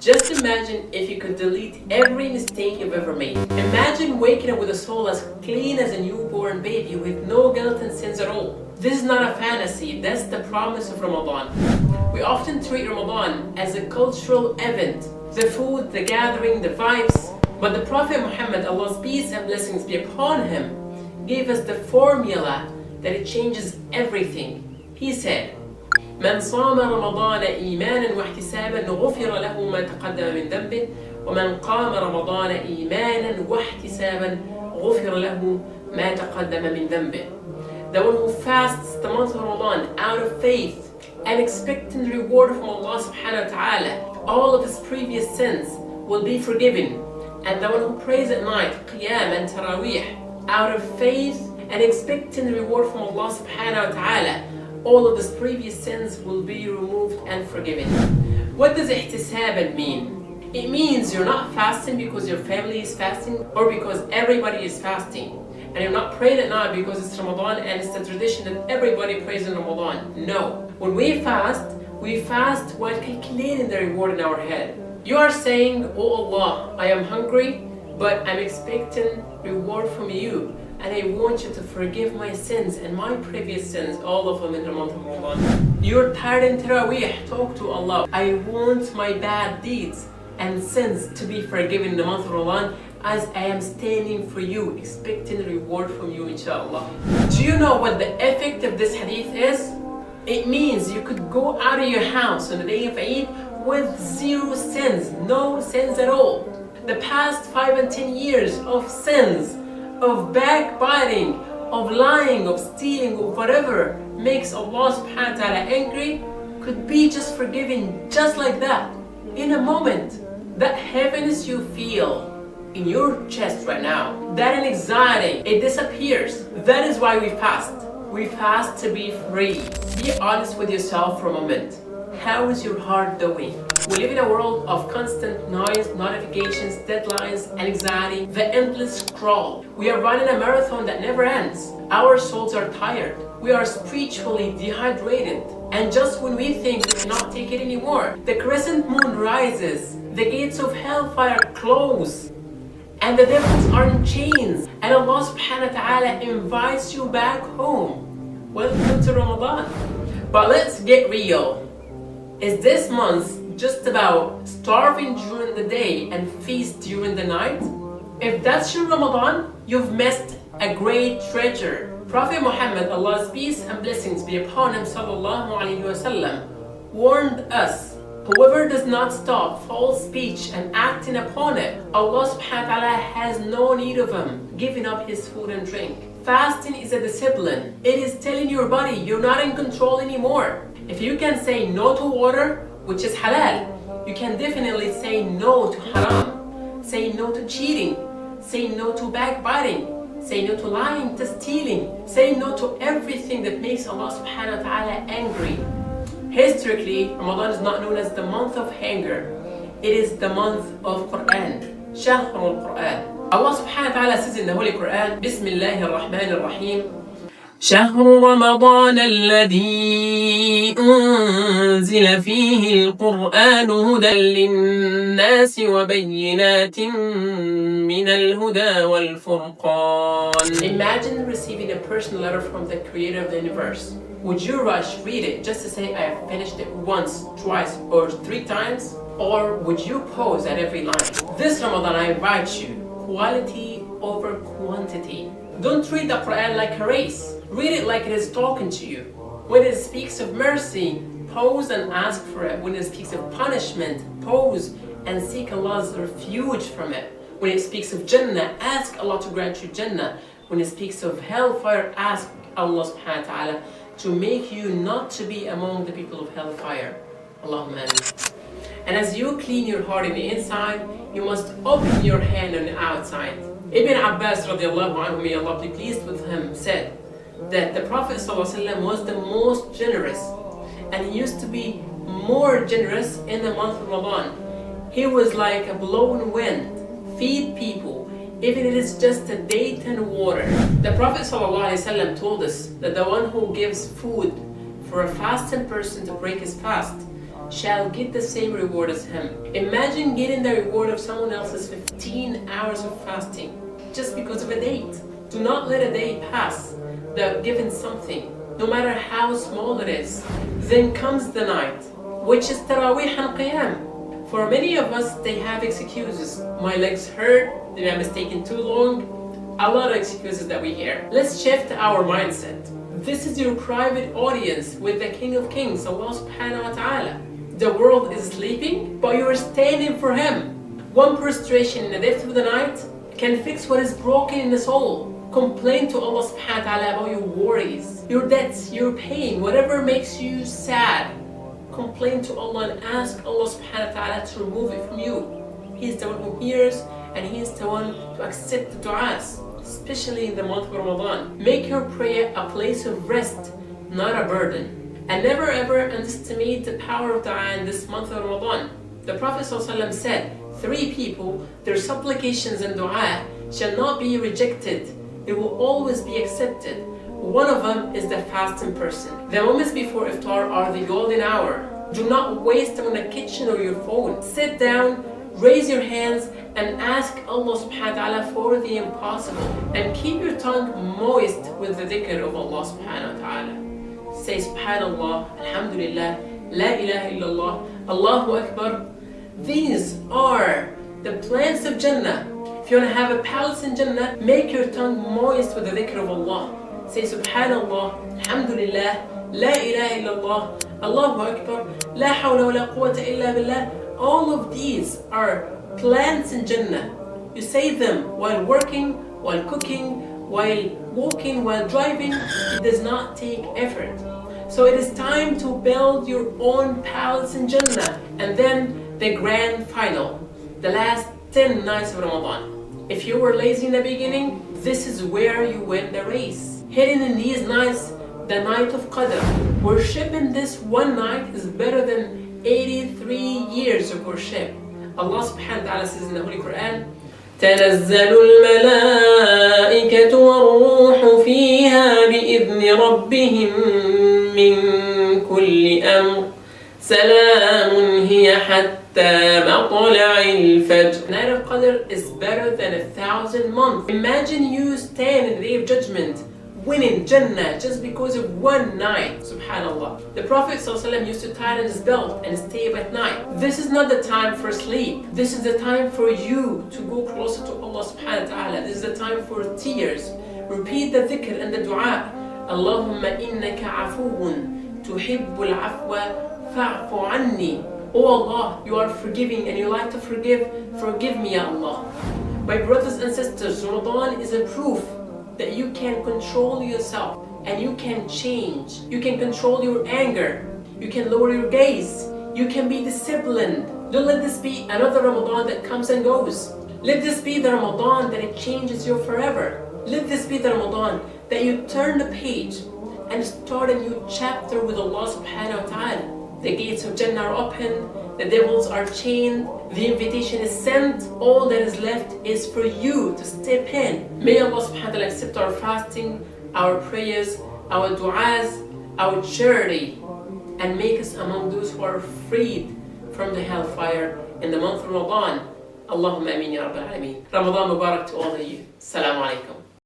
Just imagine if you could delete every mistake you've ever made. Imagine waking up with a soul as clean as a newborn baby with no guilt and sins at all. This is not a fantasy, that's the promise of Ramadan. We often treat Ramadan as a cultural event. The food, the gathering, the vibes. But the Prophet Muhammad, Allah's peace and blessings be upon him, gave us the formula that it changes everything. He said, من صام رمضان إيمانا واحتسابا غفر له ما تقدم من ذنبه ومن قام رمضان إيمانا واحتسابا غفر له ما تقدم من ذنبه. The one who fasts the month of Ramadan out of faith and expecting the reward from Allah subhanahu wa ta'ala, all of his previous sins will be forgiven. And the one who prays at night, Qiyam and Taraweeh, out of faith and expecting the reward from Allah subhanahu wa ta'ala, all of his previous sins will be removed and forgiven. What does ihtisab mean? It means you're not fasting because your family is fasting or because everybody is fasting. And you're not praying at night because it's Ramadan and it's the tradition that everybody prays in Ramadan. No. When we fast while calculating the reward in our head. You are saying, oh Allah, I am hungry, but I'm expecting reward from you. And I want you to forgive my sins and my previous sins, all of them in the month of Ramadan. You're tired in Taraweeh, talk to Allah. I want my bad deeds and sins to be forgiven in the month of Ramadan as I am standing for you, expecting a reward from you, inshallah. Do you know what the effect of this hadith is? It means you could go out of your house on the day of Eid with zero sins, no sins at all. The past 5 and 10 years of sins, of backbiting, of lying, of stealing, of whatever makes Allah subhanahu wa ta'ala angry could be just forgiven just like that, in a moment. That happiness you feel in your chest right now, that anxiety, it disappears. That is why we fast. We fast to be free. Be honest with yourself for a moment. How is your heart doing? We live in a world of constant noise, notifications, deadlines, anxiety, the endless scroll. We are running a marathon that never ends. Our souls are tired. We are spiritually dehydrated. And just when we think we cannot take it anymore, the crescent moon rises, the gates of hellfire close, and the devils are in chains. And Allah subhanahu wa ta'ala invites you back home. Welcome to Ramadan. But let's get real. Is this month just about starving during the day and feast during the night? If that's your Ramadan, you've missed a great treasure. Prophet Muhammad, Allah's peace and blessings be upon him, sallallahu alaihi wasallam, warned us, whoever does not stop false speech and acting upon it, Allah subhanahu wa ta'ala has no need of him giving up his food and drink. Fasting is a discipline. It is telling your body you're not in control anymore. If you can say no to water, which is halal, you can definitely say no to haram. Say no to cheating. Say no to backbiting. Say no to lying, to stealing. Say no to everything that makes Allah subhanahu wa ta'ala angry. Historically, Ramadan is not known as the month of anger. It is the month of Quran. شهر القرآن. Allah subhanahu wa ta'ala says in the Holy Quran, Bismillahir Rahmanir Rahim, شهر رمضان الذي أنزل فيه القرآن هدى للناس وبينات من الهدى والفرقان. Imagine receiving a personal letter from the creator of the universe. Would you rush, read it just to say I have finished it once, twice, or 3 times? Or would you pause at every line? This Ramadan I invite you, quality over quantity. Don't treat the Quran like a race. Read it like it is talking to you. When it speaks of mercy, pause and ask for it. When it speaks of punishment, pause and seek Allah's refuge from it. When it speaks of Jannah, ask Allah to grant you Jannah. When it speaks of hellfire, ask Allah subhanahu wa ta'ala to make you not to be among the people of hellfire. Allahumma ameen. And as you clean your heart on the inside, you must open your hand on the outside. Ibn Abbas radiallahu anhu, may Allah be pleased with him, said that the Prophet ﷺ was the most generous, and he used to be more generous in the month of Ramadan. He was like a blowing wind, feed people, even if it is just a date and water. The Prophet ﷺ told us that the one who gives food for a fasting person to break his fast shall get the same reward as him. Imagine getting the reward of someone else's 15 hours of fasting just because of a date. Do not let a day pass without giving something, no matter how small it is. Then comes the night, which is Taraweeh and Qiyam. For many of us, they have excuses. My legs hurt, they are mistaken too long. A lot of excuses that we hear. Let's shift our mindset. This is your private audience with the King of Kings, Allah subhanahu wa ta'ala. The world is sleeping, but you are standing for Him. One prostration in the depth of the night can fix what is broken in the soul. Complain to Allah subhanahu wa ta'ala about your worries, your debts, your pain, whatever makes you sad. Complain to Allah and ask Allah subhanahu wa ta'ala to remove it from you. He is the one who hears, and He is the one to accept the du'as, especially in the month of Ramadan. Make your prayer a place of rest, not a burden. And never ever underestimate the power of dua in this month of Ramadan. The Prophet ﷺ said, 3 people, their supplications and dua shall not be rejected. They will always be accepted. One of them is the fasting person. The moments before iftar are the golden hour. Do not waste them in the kitchen or your phone. Sit down, raise your hands, and ask Allah subhanahu wa ta'ala for the impossible. And keep your tongue moist with the dhikr of Allah subhanahu wa ta'ala. Say subhanallah, alhamdulillah, la ilaha illallah, Allahu Akbar. These are the plants of Jannah. If you want to have a palace in Jannah, make your tongue moist with the dhikr of Allah. Say subhanallah, alhamdulillah, la ilaha illallah, Allahu Akbar, la hawla wa la quwwata illa billah. All of these are plants in Jannah. You say them while working, while cooking, while walking, while driving. It does not take effort. So it is time to build your own palace in Jannah. And then the grand final, the last 10 nights of Ramadan. If you were lazy in the beginning, this is where you win the race. Hidden in these nights, the night of Qadr. Worshipping this one night is better than 83 years of worship. Allah subhanahu wa ta'ala says in the Holy Quran, تنزل الملائكة والروح فيها بإذن ربهم من كل أمر سلام هي حتى مطلع الفجر. Night of Qadr is better than 1,000 months. Imagine you stand in the Day of Judgment winning Jannah just because of one night. Subhanallah. The Prophet ﷺ used to tighten his belt and stay up at night. This is not the time for sleep. This is the time for you to go closer to Allah subhanahu wa ta'ala. This is the time for tears. Repeat the dhikr and the dua. Allahumma innaka afuun tuhibbul afwa fa'fu anni. Oh Allah, you are forgiving and you like to forgive. Forgive me, Ya Allah. My brothers and sisters, Ramadan is a proof that you can control yourself and you can change. You can control your anger. You can lower your gaze. You can be disciplined. Don't let this be another Ramadan that comes and goes. Let this be the Ramadan that it changes you forever. Let this be the Ramadan that you turn the page and start a new chapter with Allah subhanahu wa ta'ala. The gates of Jannah are open. The devils are chained. The invitation is sent. All that is left is for you to step in. May Allah subhanahu wa ta'ala accept our fasting, our prayers, our du'as, our charity, and make us among those who are freed from the hellfire in the month of Ramadan. Allahumma ameen ya Rabbil Alameen. Ramadan Mubarak to all of you. Assalamu alaikum.